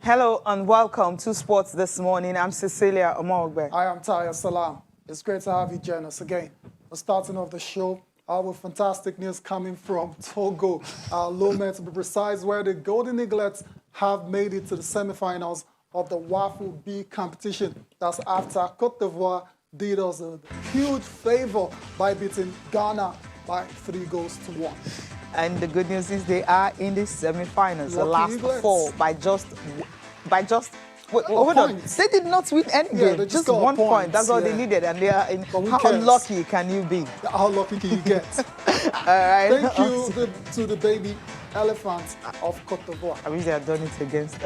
Hello and welcome to Sports This Morning. I'm Cecilia Omogbe. I am Taya Salam. It's great to have you join us again. We're starting off the show with fantastic news coming from Togo, Lomé to be precise, where the Golden Eaglets have made it to the semi-finals of the Waffle B competition. That's after Cote d'Ivoire did us a huge favor by beating Ghana by 3-1. And the good news is they are in the semi-finals. The last Eaglets. four by just wait, hold on. They did not win any game. They just got 1 point. points, That's all they needed. And they are in. How cares? unlucky can you be? How lucky can you get? All right. Thank you to the baby elephant of Cote d'Ivoire. I wish they had done it against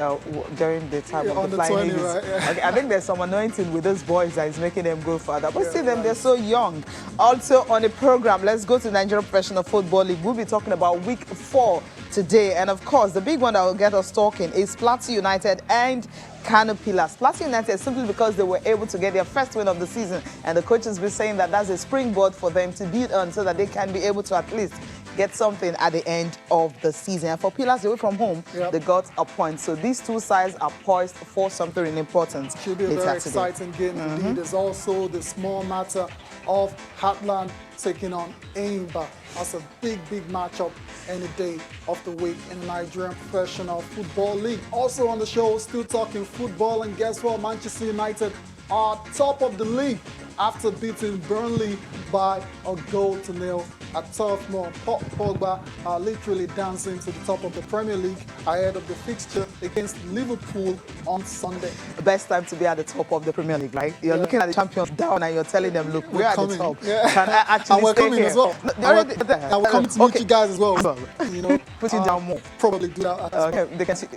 during the time of the under Flying 20, Eagles. right? Yeah. Okay, I think there's some anointing with those boys that is making them go further. But see them, they're so young. Also on the program, let's go to Nigerian Professional Football League. We'll be talking about week 4 today. And of course, the big one that will get us talking is Plateau United and Kano Pillars. Plateau United simply because they were able to get their first win of the season. And the coach has been saying that that's a springboard for them to build on so that they can be able to at least get something at the end of the season. And for Pillars away from home, they got a point. So these two sides are poised for something really important. Should be a very exciting game indeed. There's also the small matter of Heartland taking on Eimba. That's a big matchup any day of the week in the Nigerian Professional Football League. Also on the show, still talking football, and guess what? Manchester United are top of the league after beating Burnley by 1-0 at Tottenham. Pogba are literally dancing to the top of the Premier League ahead of the fixture against Liverpool on Sunday. The best time to be at the top of the Premier League, right? You're looking at the champions down and you're telling them, look, we're at the top. Can I actually and we're stay coming here? as well. And we're coming to meet you guys as well. You know, put you down more. Probably do that. Okay,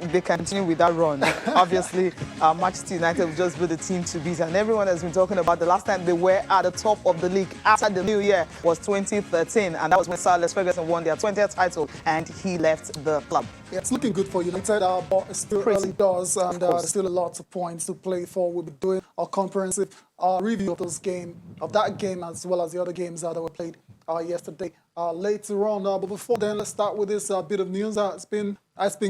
they continue with that run. Obviously, Manchester United will just be the team to beat, and everyone has been talking about the last time they were at the top of the league after the new year was 2013, and that was when Sir Alex Ferguson won their 20th title and he left the club. Yeah, it's looking good for United, but it's still early doors, and there's still a lot of points to play for. We'll be doing a comprehensive review of that game as well as the other games that were played yesterday later on. But before then, let's start with this bit of news that's been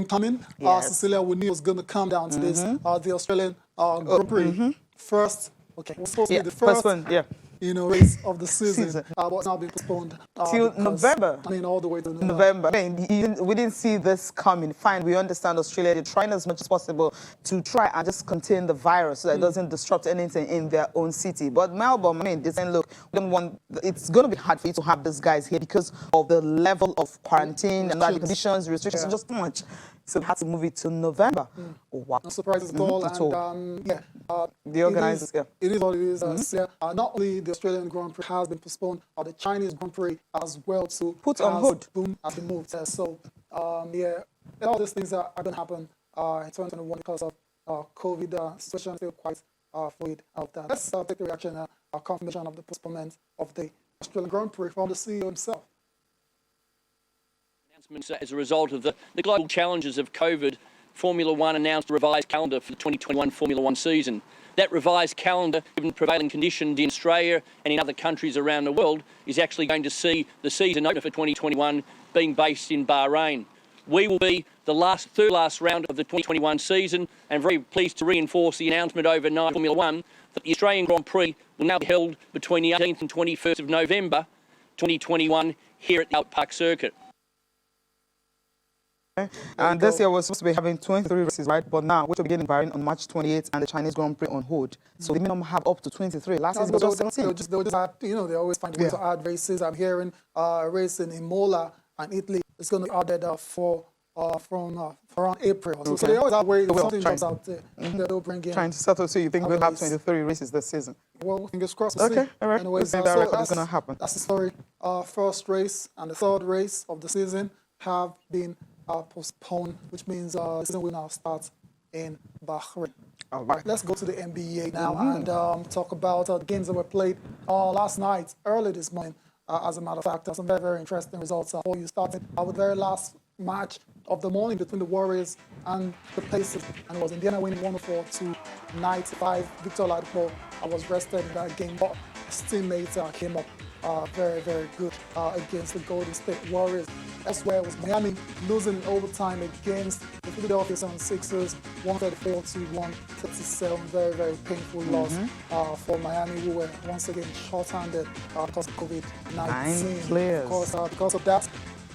coming. Yes. Cecilia, we knew was going to come down to this. The Australian Grand Prix first. Okay, it was supposed to be the first one, race of the season. But it's now been postponed till November. I mean, all the way to November. I mean, we didn't see this coming. Fine, we understand Australia. They're trying as much as possible to try and just contain the virus so that it doesn't disrupt anything in their own city. But Melbourne, I mean, they saying, look, we don't want. It's going to be hard for you to have these guys here because of the level of quarantine and the conditions, restrictions, just too much. So we had to move it to November. Wow. No surprises at all. And the organizers, it is what it is. Not only the Australian Grand Prix has been postponed, the Chinese Grand Prix as well too. Put on hold. Has been moved. So all these things are going to happen in 2021 because of COVID. Situation still quite fluid out there. Let's take the reaction, confirmation of the postponement of the Australian Grand Prix from the CEO himself. As a result of the global challenges of COVID, Formula One announced a revised calendar for the 2021 Formula One season. That revised calendar, given prevailing conditions in Australia and in other countries around the world, is actually going to see the season opener for 2021 being based in Bahrain. We will be the third last round of the 2021 season, and very pleased to reinforce the announcement overnight Formula One that the Australian Grand Prix will now be held between the 18th and 21st of November 2021 here at the Albert Park Circuit. And this year we're supposed to be having 23 races, right? But now, which will begin in Bahrain on March 28th, and the Chinese Grand Prix on hold. So they may not have up to 23. Last season was just 17. They'll just add, they always find a way to add races. I'm hearing a race in Imola and Italy. It's going to be added from around April. So they always have ways, something jumps out there. They'll bring in. Trying to settle, so you think we'll have 23 races this season? Well, fingers crossed. We'll see. All right. Anyways, that's going to happen. That's the story. First race and the third race of the season have been postponed, which means the season will now start in Bahrain. All right, let's go to the NBA now and talk about the games that were played last night, early this morning. As a matter of fact, some very interesting results for you. Started with the very last match of the morning between the Warriors and the Pacers, and it was Indiana winning 104-95. Victor Oladipo was rested in that game, but his teammates came up very good against the Golden State Warriors. That's where it was Miami losing in overtime against the Philadelphia 76ers, 134 to 137. Very, very painful loss for Miami, who were once again short-handed because of COVID-19. 9 players. Because of that.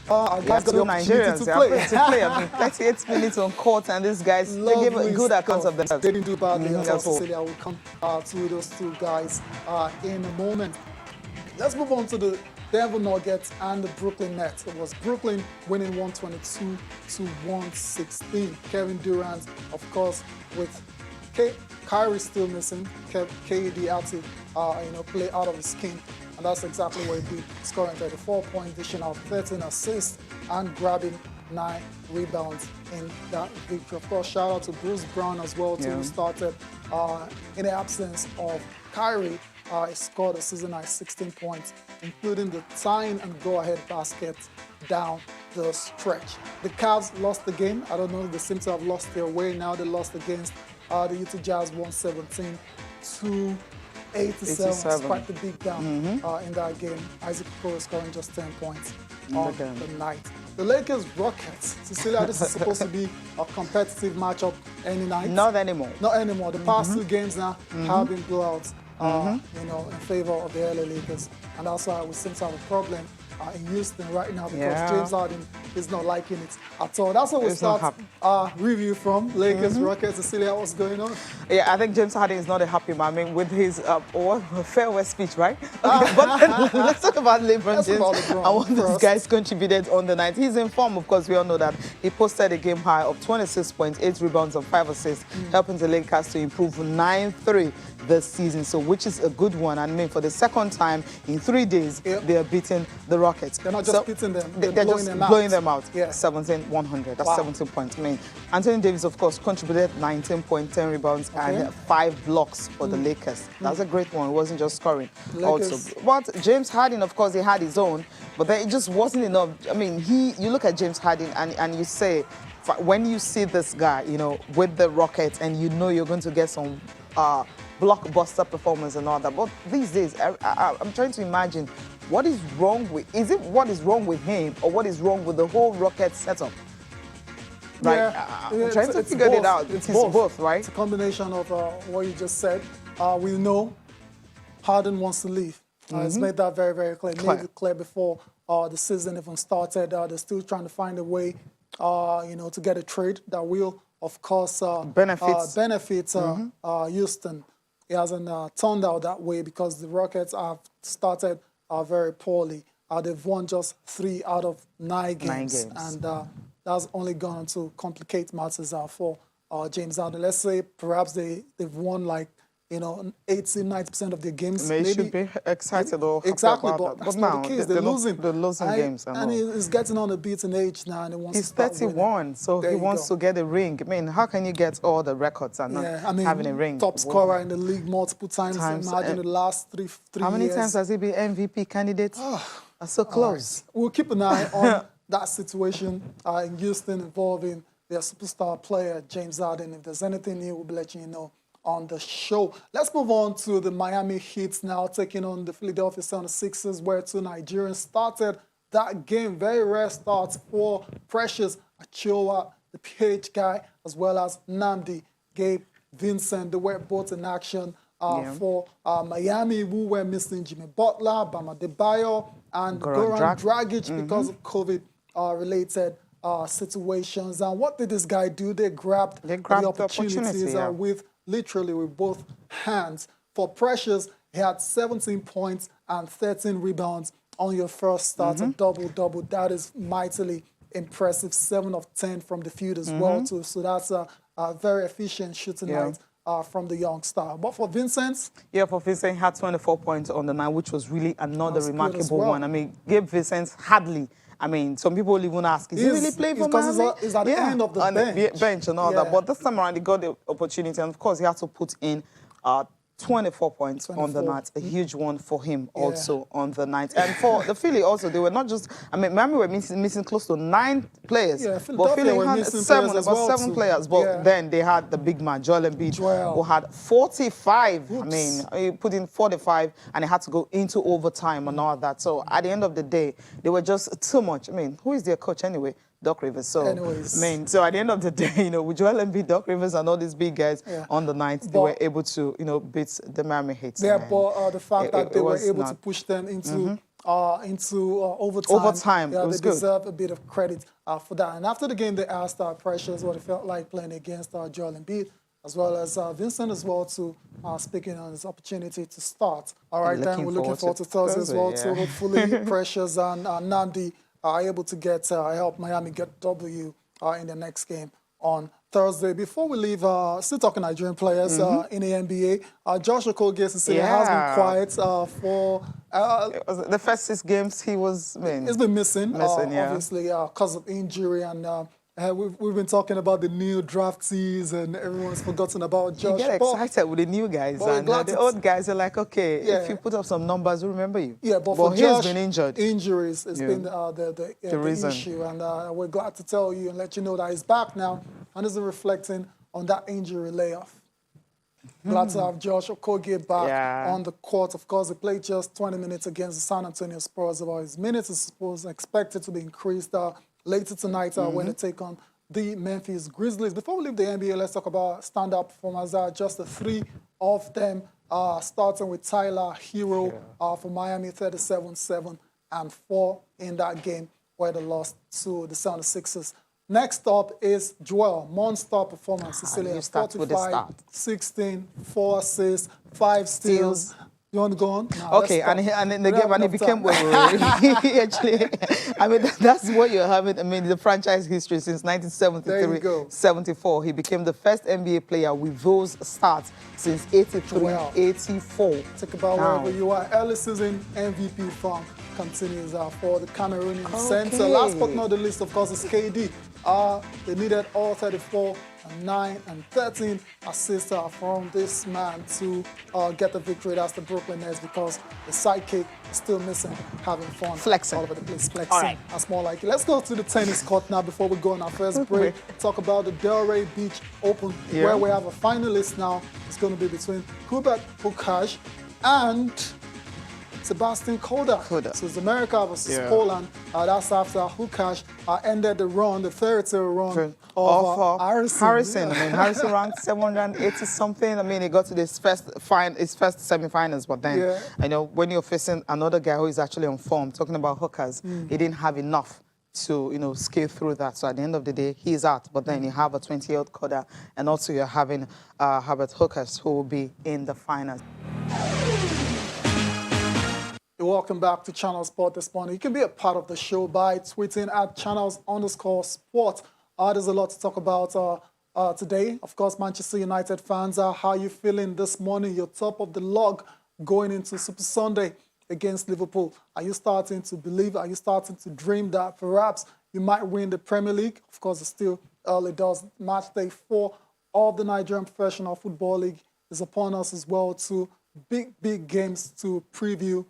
Our guys got the opportunity Nigerians, to play. to play. I mean, 38 minutes on court, and these guys, they gave a good account of themselves. They didn't do badly at all. That's all. Cecilia will come to those two guys in a moment. Let's move on to the Denver Nuggets and the Brooklyn Nets. It was Brooklyn winning 122 to 116. Kevin Durant, of course, with Kyrie still missing. KD had to play out of his skin. And that's exactly what he did, scoring 34-point, dishing out 13 assists and grabbing 9 rebounds in that victory. Of course, shout out to Bruce Brown as well, who started in the absence of Kyrie. He scored a season-high 16 points, including the tying and go-ahead basket down the stretch. The Cavs lost the game. I don't know, they seem to have lost their way now. They lost against the Utah Jazz 117 to 87. It's quite the big down in that game. Isaac Okoro scoring just 10 points on the night. The Lakers Rockets. Cecilia, this is supposed to be a competitive matchup any night. Not anymore. Not anymore. The past 2 games now have been blowouts, in favor of the LA Lakers. And that's why we seem to have a problem in Houston right now because James Harden is not liking it at all. That's where we start our review from Lakers, Rockets. Cecilia, what's going on? Yeah, I think James Harden is not a happy man. I mean, with his farewell speech, right? Okay, but let's talk about LeBron James and what these guys contributed on the night. He's in form, of course. We all know that. He posted a game high of 26 points, 8 rebounds, and 5 assists, helping the Lakers to improve 9-3 this season, so which is a good one. I mean, for the second time in 3 days, they are beating the Rockets. They're not just beating them, they're blowing them out. Yeah. 17-100. That's 17 points. I mean, Anthony Davis, of course, contributed 19 points, 10 rebounds, and 5 blocks for the Lakers. That's a great one. It wasn't just scoring. Also, but James Harden, of course, he had his own, but it just wasn't enough. I mean, you look at James Harden and you say, when you see this guy, with the Rockets, and you're going to get some blockbuster performance and all that. But these days, I'm trying to imagine what is wrong with, is it what is wrong with him or what is wrong with the whole Rocket setup? Right? I'm trying to figure it out. It's both, right? It's a combination of what you just said. We know Harden wants to leave. It's made that very, very clear. Made it clear before the season even started. They're still trying to find a way, to get a trade that will, of course, benefit Houston. It hasn't turned out that way because the Rockets have started very poorly. They've won just 3 out of 9 games. And that's only going to complicate matters for James Harden. Let's say perhaps they've won 80-90% of their games. They should be excited or exactly, about but that's not the case. They're losing. They're losing games. And he's getting on a beaten age now, and he wants He's to start 31, winning. so he wants to get a ring. I mean, how can you get all the records and not having a ring? Top scorer in the league multiple times. Imagine the last three years. How many times has he been MVP candidate? Are so close. We'll keep an eye on that situation in Houston involving their superstar player, James Harden. If there's anything new, we'll be letting you know on the show. Let's move on to the Miami Heat now, taking on the Philadelphia 76ers, where 2 Nigerians started that game. Very rare starts for Precious Achiuwa, the PH guy, as well as Nnamdi Gabe Vincent. They were both in action for Miami, who were missing Jimmy Butler, Bama Debayo, and Goran Dragic because of COVID-related situations. And what did this guy do? They grabbed the opportunities literally with both hands. For Precious, he had 17 points and 13 rebounds on your first start, a double-double. That is mightily impressive. 7 of 10 from the field as well, too. So that's a very efficient shooting night from the young star. But for Vincent? Yeah, for Vincent, he had 24 points on the night, which was really another remarkable one. I mean, Gabe Vincent hardly. I mean, some people will even ask, is he really playing for Miami? He's at the end of the bench. Bench and all that. But this time around, he got the opportunity. And, of course, he had to put in 24 points on the 24. night, a huge one for him also on the night. And for the Philly also, they were not just, I mean, Miami were missing close to 9 players. Yeah, but Philadelphia Philly were had missing seven, players as about well 7 too. players. But Yeah. then they had the big man, Joel Embiid, Joel. who had 45. Oops. I mean, he put in 45 and he had to go into overtime and all that. So at the end of the day, they were just too much. I mean, who is their coach anyway? Doc Rivers. So, Anyways. I mean, so at the end of the day, you know, with Joel Embiid, Doc Rivers, and all these big guys on the night, they were able to, you know, beat the Miami Heat. Yeah, but the fact that they were able not to push them into overtime. Overtime, Yeah, it was they good. deserve a bit of credit for that. And after the game, they asked Precious what it felt like playing against Joel Embiid, as well as Vincent as well, to speaking on his opportunity to start. All right, then we're looking forward to Thursday as well, too. Hopefully Precious and Nandi are able to get help Miami get W in the next game on Thursday. Before we leave, still talking Nigerian players in the NBA, Josh Okogie has been quiet for... the first 6 games he was... He's been missing yeah. obviously, because of injury. And we've been talking about the new draftees, and everyone's forgotten about Josh. You get excited with the new guys, and the old guys are like, okay, if you put up some numbers, we'll remember you. Yeah, but for Josh, he's been injured. Injuries has been the reason. Issue, and we're glad to tell you and let you know that he's back now and isn't reflecting on that injury layoff. Glad to have Josh Okogie back on the court. Of course, he played just 20 minutes against the San Antonio Spurs. About his minutes is expected to be increased later tonight when they take on the Memphis Grizzlies. Before we leave the NBA, let's talk about standout performers. Just the 3 of them, starting with Tyler Hero for Miami, 37-7 and 4 in that game where they lost to the 76ers. Next up is Joel, monster performance. Sicilian, 45, 16, 4 assists, 5 steals. You want to go on? No, okay, and in the game, and he became actually. I mean, that's what you're having. I mean, the franchise history since 1973-74. He became the first NBA player with those stats since 83-84. Talk about wherever you are. Early season MVP form continues for the Cameroonian center. Last but not the least, of course, is KD. They needed all 34, 9, and 13 assists from this man to get the victory. That's the Brooklyn Nets, because the sidekick is still missing, having fun. Flexing. All over the place, flexing. That's more like it. Let's go to the tennis court now before we go on our first break. Talk about the Delray Beach Open, where we have a finalist now. It's going to be between Hubert Hurkacz and Sebastian Korda. So it's America versus Poland. That's after Hurkacz ended the run, the fairy tale run of Harrison. I mean, Harrison ranked 780 something. I mean, he got to his first semi-finals, but then, you know, when you're facing another guy who is actually on form, talking about Hurkacz, he didn't have enough to, you know, scale through that. So at the end of the day, he's out. But then you have a 20-year-old Korda, and also you're having Hubert Hurkacz, who will be in the finals. Welcome back to Channel Sport this morning. You can be a part of the show by tweeting at channels_sport. There's a lot to talk about today. Of course, Manchester United fans, how are you feeling this morning? You're top of the log going into Super Sunday against Liverpool. Are you starting to believe? Are you starting to dream that perhaps you might win the Premier League? Of course, it's still early doors. Match day 4 of the Nigerian Professional Football League is upon us as well. 2 big games to preview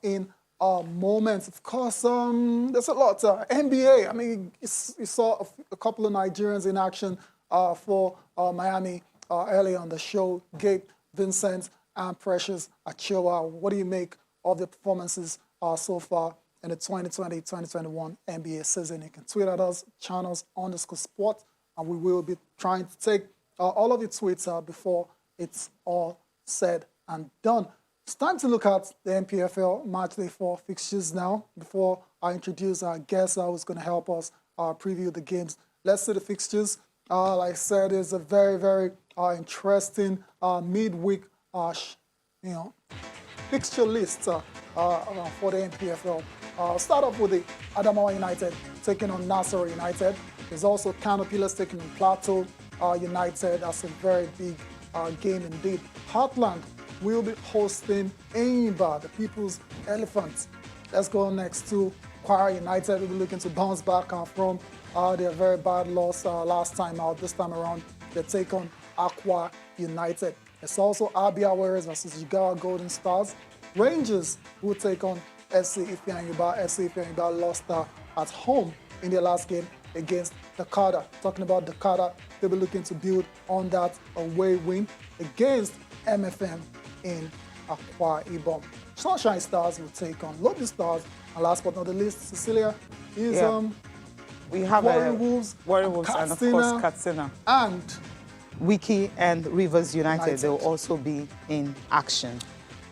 in moments. Of course, there's a lot. NBA, I mean, you saw a couple of Nigerians in action for Miami earlier on the show. Gabe Vincent and Precious Achiuwa. What do you make of the performances so far in the 2020-2021 NBA season? You can tweet at us, channels_sport, and we will be trying to take all of your tweets before it's all said and done. It's time to look at the NPFL Match Day 4 fixtures now. Before I introduce our guest who's going to help us preview the games, let's see the fixtures. Like I said, it's a very interesting midweek fixture list for the NPFL. Start off with the Adamawa United taking on Nassau United. There's also Kano Pillars taking on Plateau United. That's a very big game indeed. Heartland will be hosting Enyimba, the People's Elephants. Let's go next to Kwara United. We'll be looking to bounce back from their very bad loss last time out. This time around, they take on Aqua United. It's also Abia Warriors versus Jigawa Golden Stars. Rangers will take on SC Ifeanyiba. SC Ifeanyiba lost at home in their last game against Dakota. Talking about Dakota, they'll be looking to build on that away win against MFM in Akwa Ibom. Sunshine Stars will take on Lobby Stars. And last but not the least, Cecilia is we have Warrior Wolves, and of course Katsina. And Wiki and Rivers United, they will also be in action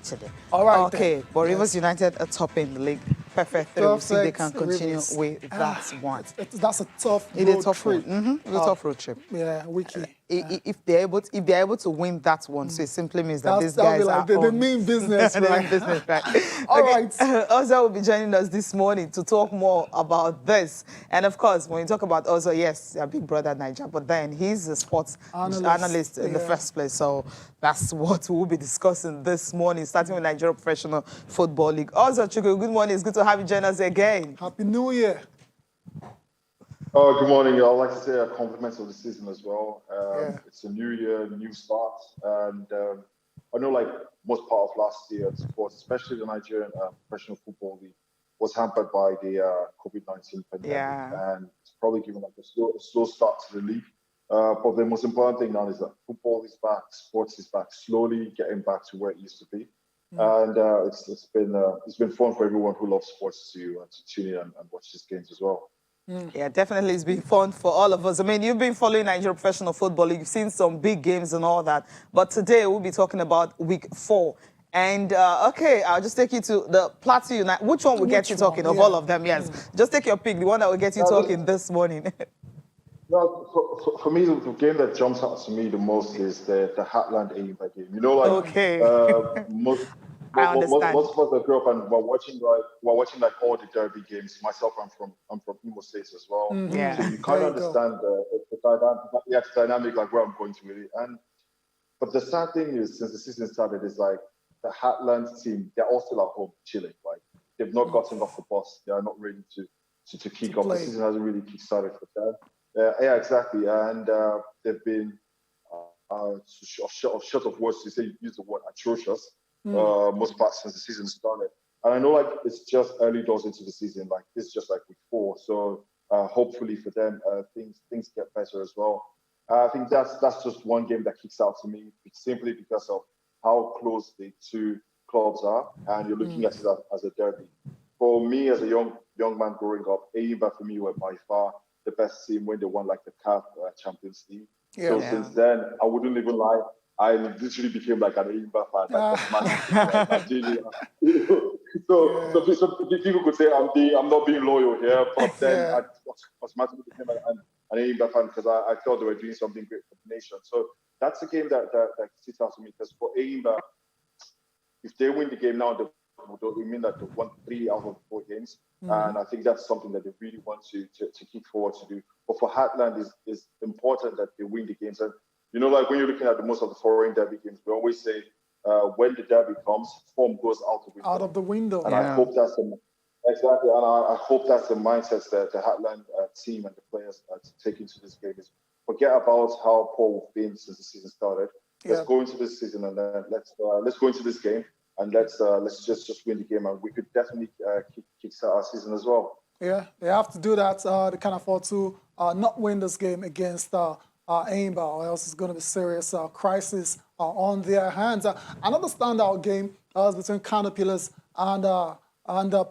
today. All right. Okay, but Rivers United are topping the league. Perfect. We'll see if they can continue with that one. That's a tough road It's a tough trip. It's a tough road trip. Yeah, Wiki. If they're able to win that one, so it simply means that these guys like are they mean business, right? They mean business, right? All right. Oza will be joining us this morning to talk more about this. And of course, when you talk about Oza, yes, your big brother Naija, but then he's a sports analyst in the first place. So that's what we'll be discussing this morning, starting with Nigeria Professional Football League. Oza Chukwu, good morning. It's good to have you join us again. Happy New Year. Oh, good morning. I'd like to say compliments of the season as well. It's a new year, new start, and I know like most part of last year, sports, especially the Nigerian Professional Football League, was hampered by the COVID-19 pandemic, and it's probably given like a slow start to the league. But the most important thing now is that football is back, sports is back, slowly getting back to where it used to be. And it's been fun for everyone who loves sports to tune in and watch these games as well. Yeah, definitely it's been fun for all of us. I mean, you've been following Nigeria Professional Football League. You've seen some big games and all that. But today we'll be talking about week 4. And, okay, I'll just take you to the Plateau United. Which one will get you talking of all of them? Yes. Just take your pick, the one that will get you talking this morning. Well, for me, the game that jumps out to me the most is the Heartland Enyimba game. You know, like most of us that grew up and we're watching like all the derby games. Myself, I'm from Imo State as well. Yeah. So you kind of understand the dynamic, like where I'm going to really. But the sad thing is, since the season started, is like the Heartland team, they're all still at home chilling. Like they've not gotten off the bus. They are not ready to kick off. The season hasn't really kick-started for them. Yeah, exactly. And they've been short of words to say, use the word atrocious. Most parts since the season started. And I know like it's just early doors into the season, like it's just like week 4. So hopefully for them, things get better as well. I think that's just one game that kicks out to me, simply because of how close the two clubs are, and you're looking at it as a derby. For me, as a young man growing up, Enyimba for me were by far the best team when they won like the CAF Champions League. So since then, I wouldn't even lie, I literally became like an Enyimba fan. So people could say I'm not being loyal here, but then I automatically became an Enyimba fan because I thought they were doing something great for the nation. So that's a game that sits out to me, because for Enyimba, if they win the game now, it mean that they've won 3 out of 4 games. And I think that's something that they really want to kick forward to do. But for Heartland, is important that they win the games. And you know, like when you're looking at most of the foreign derby games, we always say when the derby comes, form goes out of the window. And I hope that's exactly. And I hope that's the mindset that the Heartland team and the players take into this game. Is forget about how poor we've been since the season started. Let's go into this season and then let's go into this game and let's just win the game, and we could definitely kickstart our season as well. Yeah, they have to do that. They can't afford to not win this game against Enyimba, or else it's going to be serious crisis on their hands. Another standout game was between Caterpillars and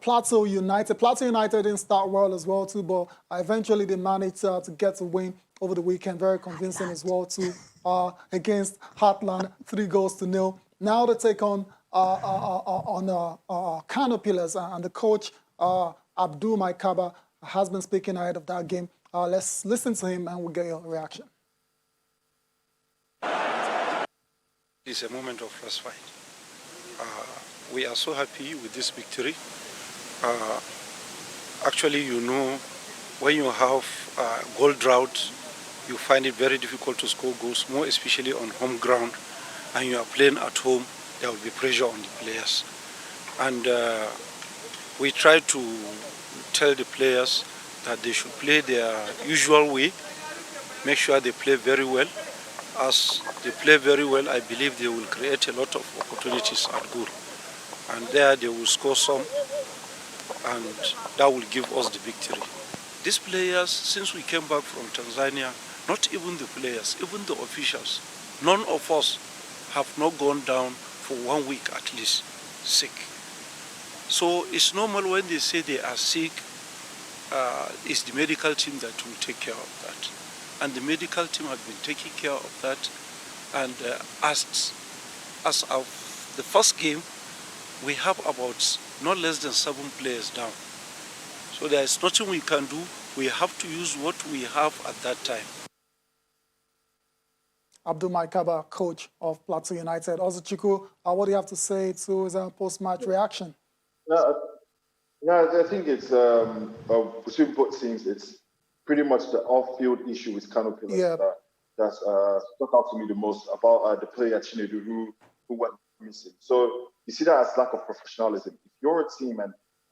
Plateau United. Plateau United didn't start well as well too, but eventually they managed to get a win over the weekend, very convincing as well too, against Heartland, 3-0. Now they take on Caterpillars, and the coach Abdul Maikaba has been speaking ahead of that game. Let's listen to him and we'll get your reaction. It's a moment of respite. We are so happy with this victory. Actually, you know, when you have goal drought, you find it very difficult to score goals, more especially on home ground, and you are playing at home, there will be pressure on the players. And we try to tell the players that they should play their usual way, make sure they play very well, as they play very well, I believe they will create a lot of opportunities at goal. And there they will score some, and that will give us the victory. These players, since we came back from Tanzania, not even the players, even the officials, none of us have not gone down for 1 week at least sick. So it's normal when they say they are sick, it's the medical team that will take care of that. And the medical team have been taking care of that. And as of the first game, we have about not less than 7 players down. So there is nothing we can do. We have to use what we have at that time. Abdul Maikaba, coach of Plateau United. Also, Chiku, what do you have to say to his post-match reaction? Yeah, I think it's between both teams. It's pretty much the off-field issue with Kano Pillars that's stuck out to me the most about the player Chinedu who went missing. So you see that as lack of professionalism. If you're a team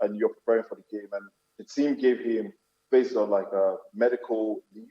and you're preparing for the game, and the team gave him, based on like a medical leave,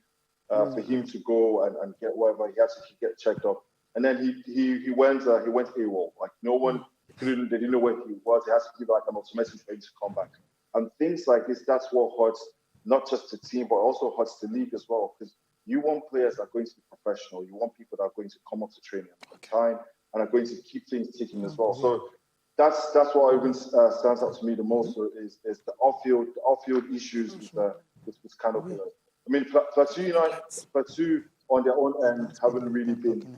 for him to go and get whatever he had to get checked up, and then he went AWOL. Like no one they didn't know where he was. He has to give like an ultimatum for him to come back, and things like this. That's what hurts not just the team, but also hurts the league as well. Because you want players that are going to be professional. You want people that are going to come up to training on time and are going to keep things ticking as well. So that's what even stands out to me the most. So is the off-field issues with Kano Pillars. I mean, Plateau on their own end haven't really been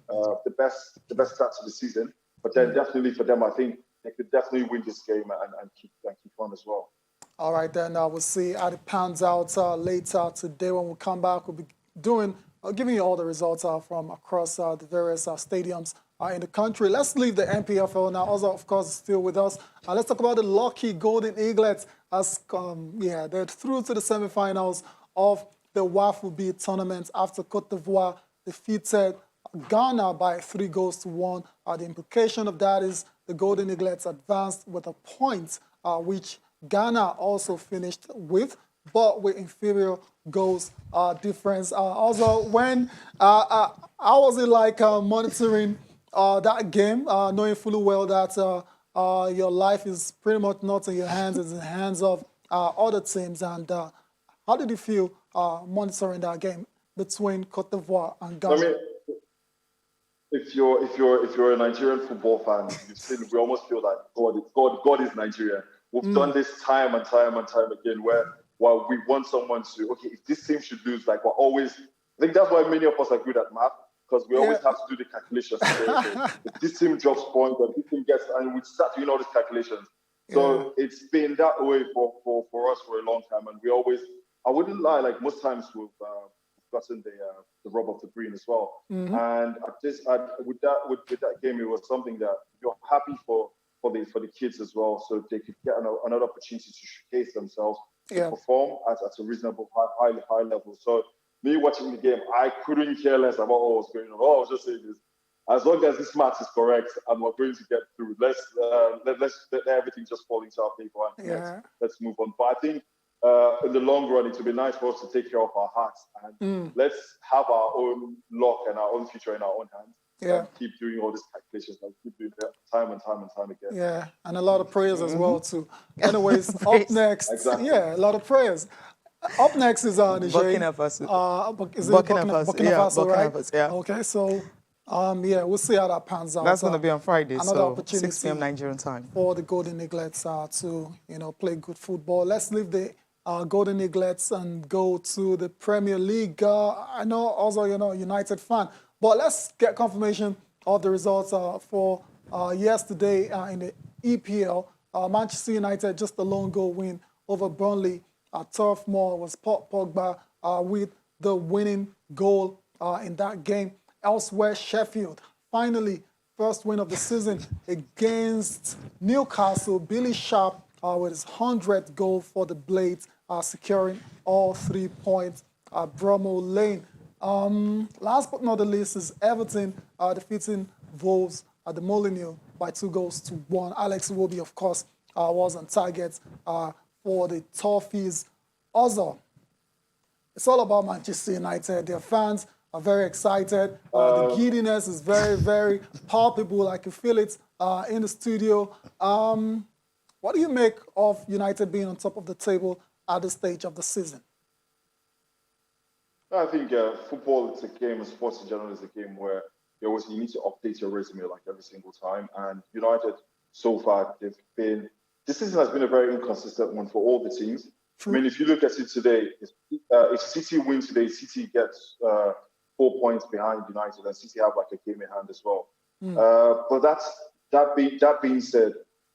the best start to the season. But then definitely for them, I think they could definitely win this game and keep on as well. All right, then we'll see how it pans out later today. When we come back, we'll be giving you all the results from across the various stadiums in the country. Let's leave the NPFL now. Also, of course, still with us. Let's talk about the lucky Golden Eaglets. As they're through to the semifinals of the WAFU B tournament after Cote d'Ivoire defeated Ghana by 3-1. The implication of that is the Golden Eaglets advanced with a point, which Ghana also finished with, but with inferior goals difference. Also, how was it like monitoring that game, knowing fully well that your life is pretty much not in your hands, it's in the hands of other teams? And how did you feel monitoring that game between Cote d'Ivoire and Ghana? I mean, if you're a Nigerian football fan, we almost feel like God is Nigeria. We've done this time and time and time again, where while we want someone to, okay, if this team should lose, like we're always, I think that's why many of us are good at math, because we always have to do the calculations. Okay, if this team drops points, and this team gets, and we start doing all these calculations. So it's been that way for us for a long time, and we always, I wouldn't lie, like most times we've gotten the rub of the green as well. And with that game, it was something that you're happy for the kids as well, so they could get another opportunity to showcase themselves, to perform at a reasonable high level. So me watching the game, I couldn't care less about what was going on. I was just saying this: as long as this match is correct and we're going to get through, let's let everything just fall into our paper and let's move on. But I think in the long run, it would be nice for us to take care of our hearts and let's have our own luck and our own future in our own hands. And keep doing all these calculations, like keep doing it time and time again. Yeah, and a lot of prayers as well too. Anyways, up next, a lot of prayers. Up next is Niger. Burkina Faso. Is it Burkina Faso, right? Yeah. Okay, so we'll see how that pans out. That's going to be on Friday, another opportunity 6 p.m. Nigerian time for the Golden Eaglets to play good football. Let's leave the Golden Eaglets and go to the Premier League. I know also United fan. But let's get confirmation of the results for yesterday in the EPL. Manchester United, just a lone goal win over Burnley. Turf Moor was Pogba with the winning goal in that game. Elsewhere, Sheffield, finally, first win of the season against Newcastle. Billy Sharp with his 100th goal for the Blades, securing all 3 points at Bramall Lane. Last but not the least is Everton defeating Wolves at the Molineux by 2-1. Alex Iwobi, of course, was on target for the Toffees. Also, it's all about Manchester United. Their fans very excited. The giddiness is very, very palpable. I can feel it in the studio. What do you make of United being on top of the table at this stage of the season? I think football is a game, and sports in general is a game where you need to update your resume like every single time. And United, so far, this season has been a very inconsistent one for all the teams. True. I mean, if you look at it today, if City wins today, City gets 4 points behind United, and City have like a game in hand as well. But that being said,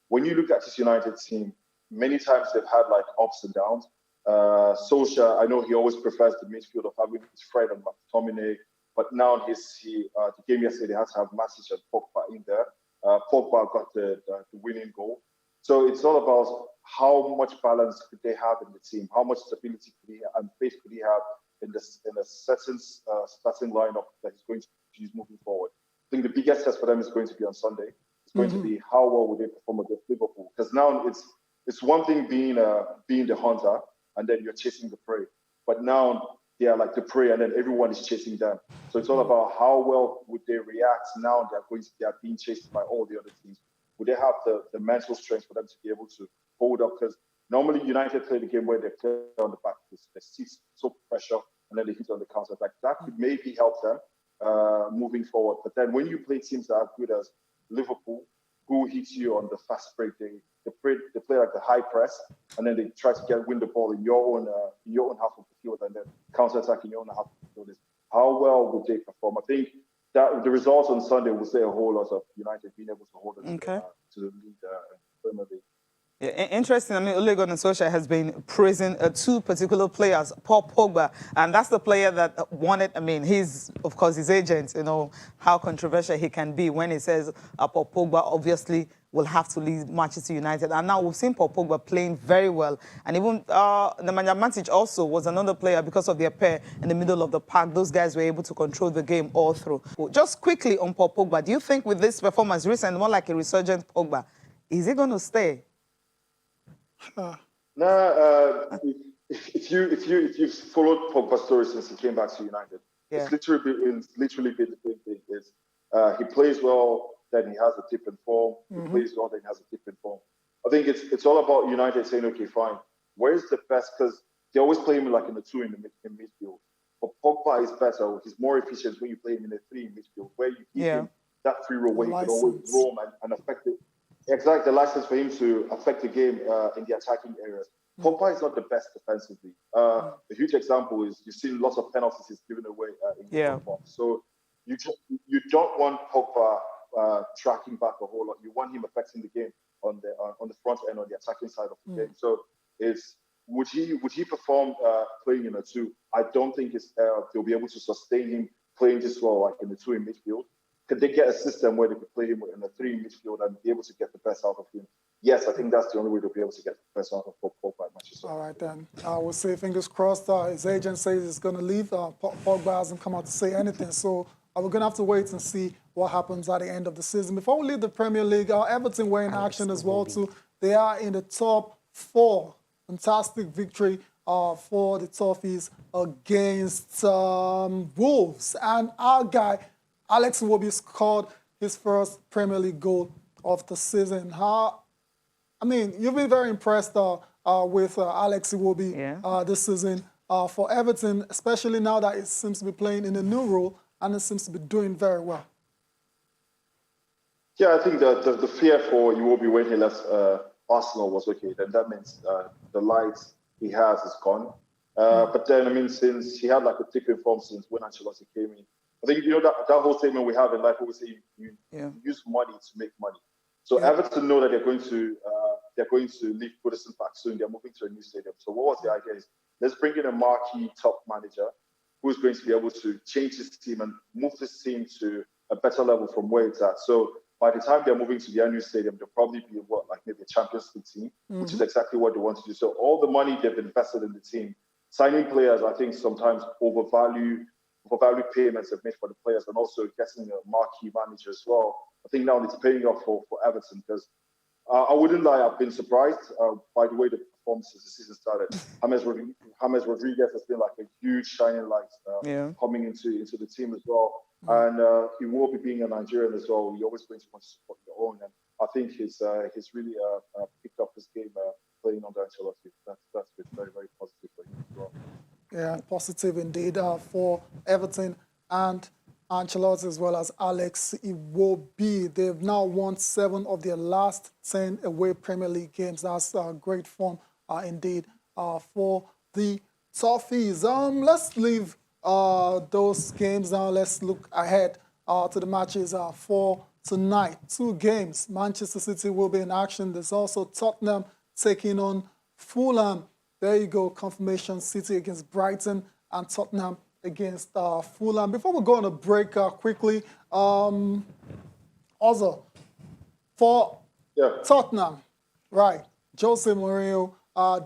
when you look at this United team, many times they've had like ups and downs. Solskjaer, I know he always prefers the midfield of having Fred and McTominay, but now the game yesterday, they had to have Matic and Pogba in there. Pogba got the winning goal. So it's all about how much balance could they have in the team, how much stability could he and faith could he have in a certain starting lineup that he's going to use moving forward. I think the biggest test for them is going to be on Sunday. It's going to be how well will they perform against Liverpool, because now it's one thing being the hunter and then you're chasing the prey, but now they are like the prey and then everyone is chasing them. So it's all about how well would they react now they are being chased by all the other teams. Would they have the mental strength for them to be able to hold up? Because normally United play the game where they play on the back, they see so pressure and then they hit on the counter attack. That could maybe help them moving forward. But then when you play teams that are good as Liverpool, who hits you on the fast break, they play like the high press, and then they try to win the ball in your own half of the field, and then counter attack in your own half of the field. How well would they perform? I think that the results on Sunday will say a whole lot of United being able to hold it to the lead Premier League. Yeah, interesting. I mean, Ole Gunnar Solskjaer has been praising two particular players, Paul Pogba, and that's the player that wanted. I mean, he's, of course, his agent, you know, how controversial he can be when he says Paul Pogba obviously will have to leave Manchester United. And now we've seen Paul Pogba playing very well. And even Nemanja Matic also was another player because of their pair in the middle of the park. Those guys were able to control the game all through. Just quickly on Paul Pogba, do you think with this performance, recent, more like a resurgent Pogba, is he going to stay? If you've followed Pogba's story since he came back to United, it's literally been the same thing. He plays well, then he has a dip in form. He plays well, then he has a dip in form. I think it's all about United saying, okay, fine, where's the best? Because they always play him like in the 2 in midfield. But Pogba is better. He's more efficient when you play him in a 3 in midfield, where you give him that free role where he can always roam and affect it. Exactly, the license for him to affect the game in the attacking areas. Pogba is not the best defensively. A huge example is you've seen lots of penalties he's given away in the box. So you don't want Pogba tracking back a whole lot. You want him affecting the game on the front end, on the attacking side of the game. So would he perform playing in a 2? I don't think they'll be able to sustain him playing this well like in the 2 in midfield. Could they get a system where they could play him in a 3 in midfield and be able to get the best out of him? Yes, I think that's the only way they'll be able to get the best out of Pogba at Manchester. All right, then. I will say fingers crossed. His agent says he's going to leave. Pogba hasn't come out to say anything. So we're going to have to wait and see what happens at the end of the season. Before we leave the Premier League, Everton were in action as well, too. They are in the top 4. Fantastic victory for the Toffees against Wolves. And our guy, Alex Iwobi, scored his first Premier League goal of the season. You've been very impressed with Alex Iwobi this season for Everton, especially now that it seems to be playing in a new role and it seems to be doing very well. Yeah, I think the fear for Iwobi when he left Arsenal was okay. Then that means the light he has is gone. But then, since he had like a dip in form since when Ancelotti came in, I think, that whole statement we have in life, we say you use money to make money. So Everton know that they're going to leave Goodison Park soon. They're moving to a new stadium. So what was the idea is, let's bring in a marquee top manager who's going to be able to change his team and move this team to a better level from where it's at. So by the time they're moving to their new stadium, they'll probably be maybe a Champions League team, which is exactly what they want to do. So all the money they've invested in the team, signing players, I think sometimes overvalue payments they've made for the players, and also getting a marquee manager as well. I think now it's paying off for Everton, because I wouldn't lie, I've been surprised by the way they performed since the season started. James Rodriguez has been like a huge shining light coming into the team as well. And he will be being a Nigerian as well. You're always going to want to support your own. And I think he's really picked up his game playing under Ancelotti. That's been very, very positive for him as well. Yeah, positive indeed for Everton and Ancelotti as well as Alex Iwobi. They've now won 7 of their last 10 away Premier League games. That's great form indeed for the Toffees. Let's leave those games now. Let's look ahead to the matches for tonight. 2 games. Manchester City will be in action. There's also Tottenham taking on Fulham. There you go, confirmation. City against Brighton and Tottenham against Fulham. Before we go on a break quickly, also for Tottenham, right, Jose Mourinho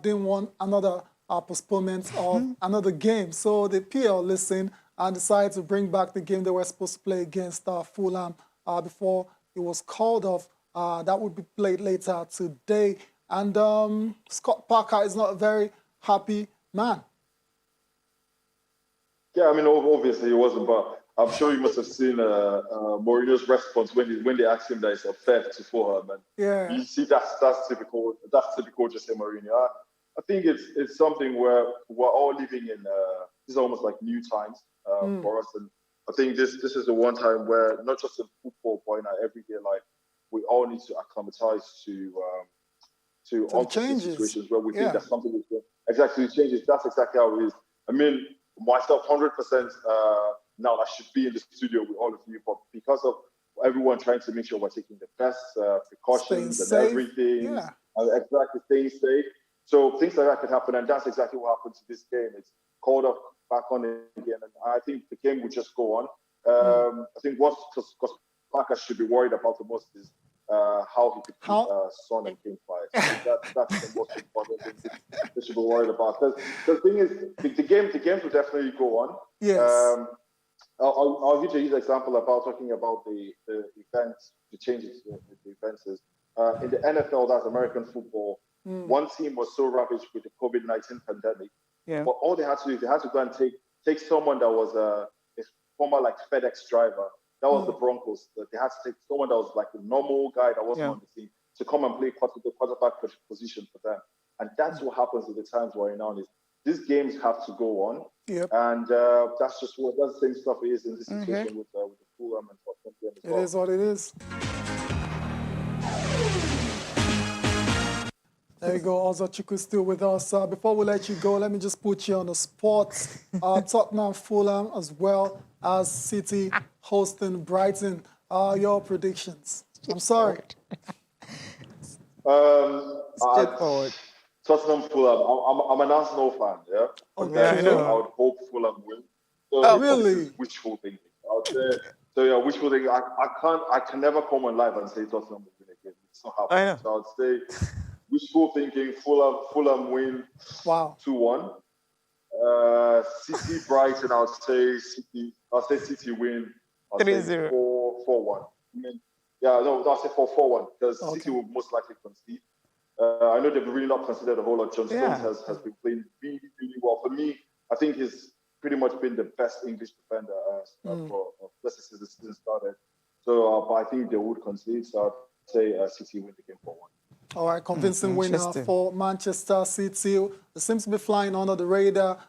didn't want another postponement of another game. So the PL listened and decided to bring back the game they were supposed to play against Fulham before it was called off. That would be played later today. And Scott Parker is not a very happy man. Yeah, I mean, obviously he wasn't, but I'm sure you must have seen Mourinho's response when they asked him that it's a theft to Fulham. And you see that's typical Jose Mourinho. I think it's something where we're all living in this is almost like new times for us, and I think this is the one time where not just in football but in our everyday life we all need to acclimatize to unforeseen situations where we think that something is going exactly changes. That's exactly how it is. I mean, myself 100% now I should be in the studio with all of you, but because of everyone trying to make sure we're taking the best precautions and everything, exactly staying safe. So things like that could happen, and that's exactly what happened to this game. It's called up back on again, and I think the game would just go on. I think what Parker should be worried about the most is how he could keep Son and Kane quiet. That's the most important thing they should be worried about. Because the thing is, the games will definitely go on. Yes. I'll give you an example about talking about the events, the changes, the events. In the NFL, that's American football. One team was so ravaged with the COVID-19 pandemic, but all they had to do is they had to go and take someone that was a former like FedEx driver. That was the Broncos. They had to take someone that was like a normal guy that wasn't on the team to come and play quarterback position for them. And that's what happens at the times we're in now. Is these games have to go on, and that's the same stuff it is in this situation with the Fulham and Tottenham as well. It is what it is. There you go, Ozo Chukwu still with us. Before we let you go, let me just put you on the spot. Tottenham, Fulham, as well as City hosting Brighton. Your predictions? I'm sorry. Straightforward. Tottenham, Fulham. I'm an Arsenal fan, Okay. So I would hope Fulham win. So really? This is wishful thinking. I would say, wishful thinking. I can never come on live and say Tottenham will win again. It's not happening. I know. So I would say wishful thinking. Fulham win. Wow. 2-1. City, Brighton. I'll say City win. 3-0. 4-1. I mean, I'll say 4-1 because City will most likely concede. I know they've really not considered a whole lot. John Stones has been playing really, really well. For me, I think he's pretty much been the best English defender since the season started. So, but I think they would concede. So I'd say City win the game 4-1. All right, convincing winner for Manchester City. They seem to be flying under the radar,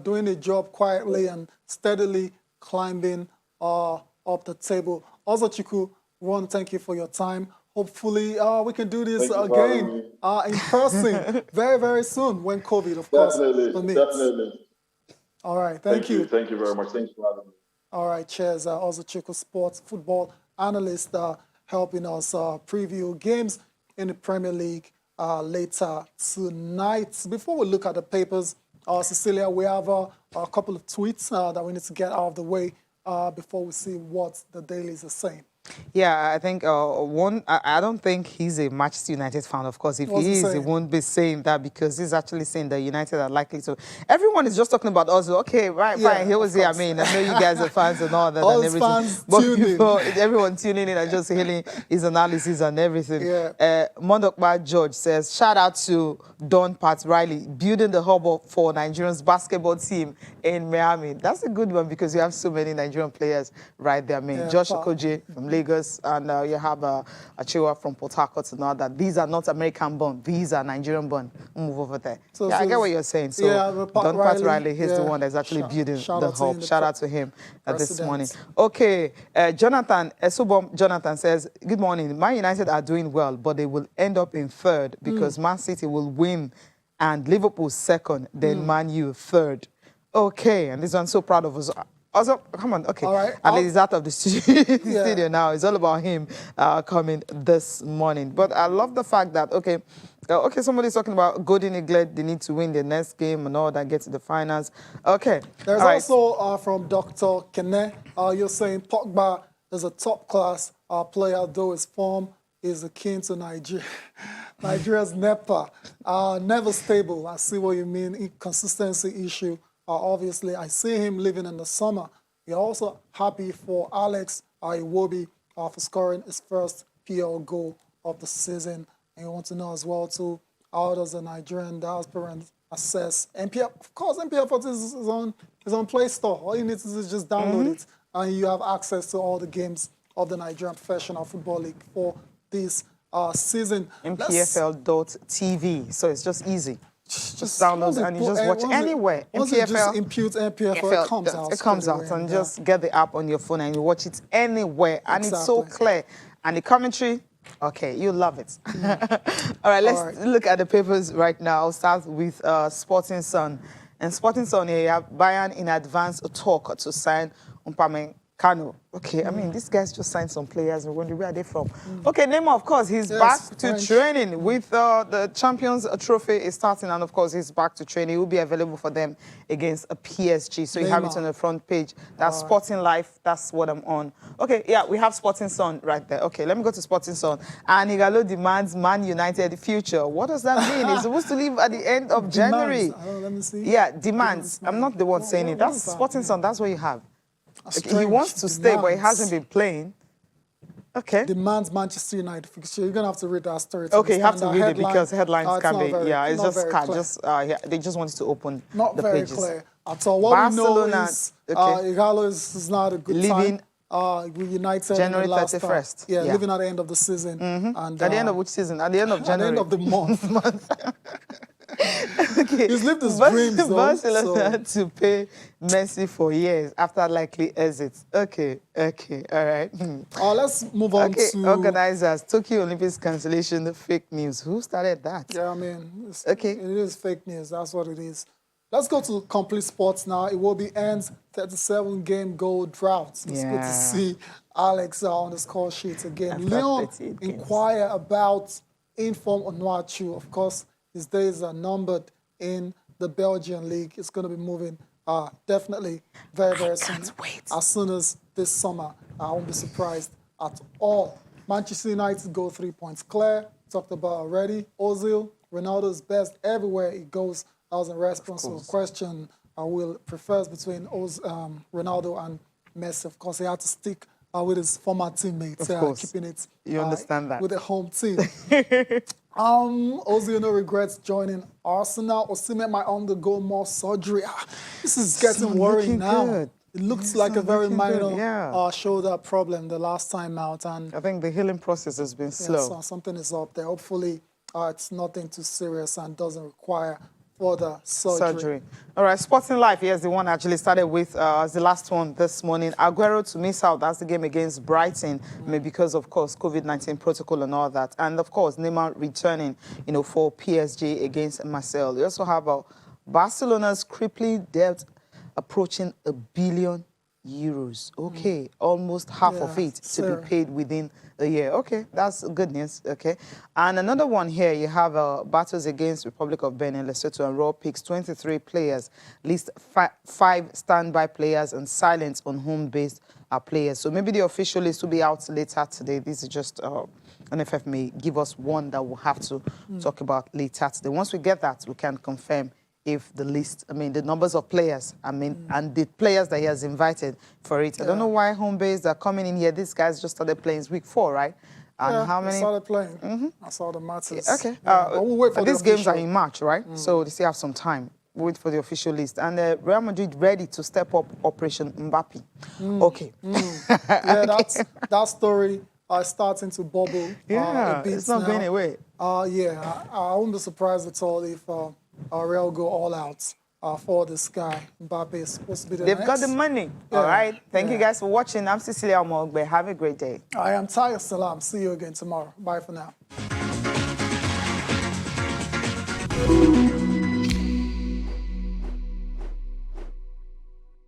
doing a job quietly and steadily climbing up the table. Also, Chukwu, we want to thank you for your time. Hopefully, we can do this again in person very, very soon when COVID, of course, permits. Definitely. All right, thank you. Thank you very much. Thanks for having me. All right, cheers. Also, Chukwu, sports football analyst, helping us preview games in the Premier League later tonight. Before we look at the papers, Cecilia, we have a couple of tweets that we need to get out of the way before we see what the dailies are saying. Yeah, I think I don't think he's a Manchester United fan. Of course, if What's he he is, he saying? won't be saying that because he's actually saying that United are likely to. Everyone is just talking about us. Okay, right, Yeah, fine. Here was of it. I course. mean, I know you guys are fans and all that All and his everything. fans But tune in. before everyone tuning in and just hearing his analysis and everything. Yeah. Mondokba George says, shout out to Don Pat Riley, building the hub for Nigerians basketball team in Miami. That's a good one because you have so many Nigerian players right there. I mean, Yeah, Josh Pat. Okoje from Lagos, and you have Achiwa from Port Harcourt and all that. These are not American born. These are Nigerian born. Move over there. So- yeah, I so get what you're saying. So yeah, but Pat Don Pat Riley, he's the yeah. one that's actually building Shout the out to him, hub. the Shout out to him this president. morning. Okay, Jonathan, Esubom Jonathan says, good morning. Man United are doing well, but they will end up in third because Man City will win and Liverpool second, then Man U third. Okay, and this one's so proud of us. Also, come on, okay. All right. At least he's out of the studio now. It's all about him coming this morning. But I love the fact that, okay, somebody's talking about Golden Eaglets. They need to win their next game and all that, get to the finals. Okay. There's all right. also from Dr. Kene, you're saying Pogba is a top-class player, though his form is akin to Nigeria. Nigeria's NEPA, never stable. I see what you mean, inconsistency issue. Obviously, I see him living in the summer. We're also happy for Alex Iwobi for scoring his first PL goal of the season. And you want to know as well, too, how does the Nigerian diaspora assess NPFL? Of course, NPFL is on Play Store. All you need to do is just download it, and you have access to all the games of the Nigerian Professional Football League for this season. NPFL.tv. So it's just easy. Just download and you just watch anywhere. Once you just impute NPFL, it comes out. It comes out and just get the app on your phone and you watch it anywhere. And it's so clear. And the commentary, okay, you love it. All right, let's look at the papers right now. I'll start with Sporting Sun. And Sporting Sun, here you have Bayern in advance talk to sign Upamecano. Okay, I mean, these guys just signed some players. We're wondering where are they from? Okay, Neymar, of course, he's back to training with the Champions Trophy is starting, and of course, he's back to training. He will be available for them against a PSG. So you have it on the front page. That's Sporting Life. That's what I'm on. Okay, yeah, we have Sporting Sun right there. Okay, let me go to Sporting Sun. And Igalo demands Man United future. What does that mean? He's supposed to leave at the end of January. Let me see. Yeah, demands. I'm not the one saying it. That's Sporting Sun. That's what you have. He wants to stay, but he hasn't been playing. Okay. Demands Manchester United fixture. You're gonna have to read that story. Okay, you have to read it because headlines can be. It's they just wanted to open not the very pages. Clear at all. What Barcelona, we know is Igalo is not a good leaving time. With United January 31st. Yeah, leaving at the end of the season. And at the end of which season? At the end of January. At the end of the month. Okay. He's lived his dreams, though. Barcelona had to pay Messi for years after likely exit. Okay, all right. Let's move on to... Organizers, Tokyo Olympics cancellation, fake news. Who started that? Yeah, I mean, it is fake news. That's what it is. Let's go to Complete Sports now. It will be ends 37-game goal drought. It's good to see Alex on the score sheet again. Leon inquire about Inform Onuachu. Of course, his days are numbered in the Belgian league. It's going to be moving definitely very, very soon. As soon as this summer, I won't be surprised at all. Manchester United go 3 points clear. Talked about already. Ozil, Ronaldo's best everywhere he goes. That was in response to a question Will prefers between Ronaldo and Messi. Of course, he had to stick with his former teammates, keeping it you understand that. with the home team. Ozil no regrets joining Arsenal. Osimhen might undergo more surgery. This is getting worrying now. Good. It looks like a very minor shoulder problem the last time out. And I think the healing process has been slow. So something is up there. Hopefully, it's nothing too serious and doesn't require further surgery. All right, Sporting Life, here's the one I actually started with as the last one this morning. Aguero to miss out, that's the game against Brighton, because of course, COVID-19 protocol and all that. And of course, Neymar returning, for PSG against Marseille. You also have Barcelona's crippling debt approaching €1 billion. euros. Okay, almost half of it to be paid within a year. Okay, that's good news. Okay, and another one here, you have battles against Republic of Benin, Lesotho, and Raw picks 23 players, list 5 standby players, and silence on home-based players. So maybe the official list will be out later today. This is just NFF may give us one that we'll have to talk about later today. Once we get that, we can confirm if the list, I mean, the numbers of players, I mean, and the players that he has invited for it. I don't know why home base are coming in here. These guys just started playing. It's week 4, right? And how many? They started playing. I saw the matches. Okay. But we'll wait for these games are in March, right? So they still have some time. We'll wait for the official list. And Real Madrid ready to step up Operation Mbappe. Okay. Yeah, that story starting to bubble. Yeah, a bit it's not going away. I wouldn't be surprised at all if Real go all out for this guy. Mbappe is supposed to be the They've next. got the money. All right. Thank you guys for watching. I'm Cecilia Omogbe. Have a great day. I am Tayo Salam. See you again tomorrow. Bye for now.